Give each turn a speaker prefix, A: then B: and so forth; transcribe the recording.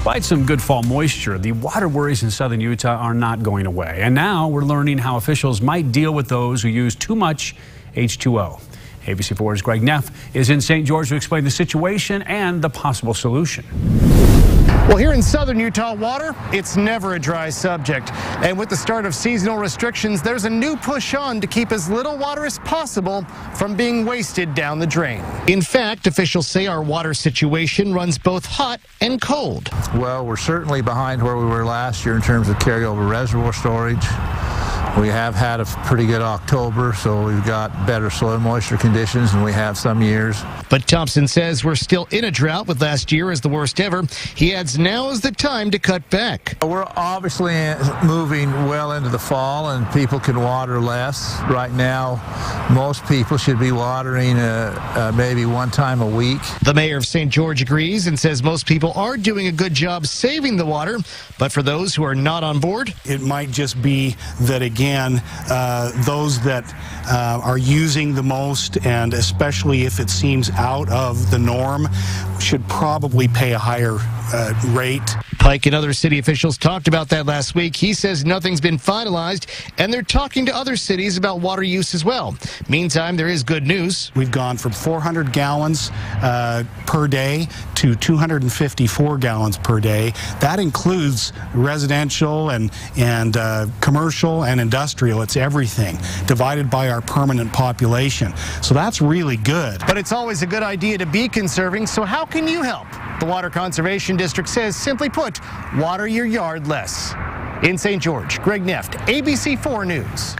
A: Despite some good fall moisture, the water worries in southern Utah are not going away. And now we're learning how officials might deal with those who use too much H2O. ABC4's Greg Neff is in St. George to explain the situation and the possible solution.
B: Well, here in southern Utah, water, it's never a dry subject. And with the start of seasonal restrictions, there's a new push on to keep as little water as possible from being wasted down the drain. In fact, officials say our water situation runs both hot and cold.
C: Well, we're certainly behind where we were last year in terms of carryover reservoir storage. We have had a pretty good October, so we've got better soil moisture conditions than we have some years.
B: But Thompson says we're still in a drought, with last year as the worst ever. He adds now is the time to cut back.
C: We're obviously moving well into the fall, and people can water less. Right now, most people should be watering maybe one time a week.
B: The mayor of St. George agrees and says most people are doing a good job saving the water. But for those who are not on board,
D: it might just be that, again, those that are using the most, and especially if it seems out of the norm, should probably pay a higher rate.
B: Pike and other city officials talked about that last week. He says nothing's been finalized, and they're talking to other cities about water use as well. Meantime, there is good news.
D: We've gone from 400 gallons per day to 254 gallons per day. That includes residential and commercial and industrial. It's everything divided by our permanent population. So that's really good.
B: But it's always a good idea to be conserving, so how can you help? The Water Conservation District says, simply put, water your yard less. In St. George, Greg Neff, ABC4 News.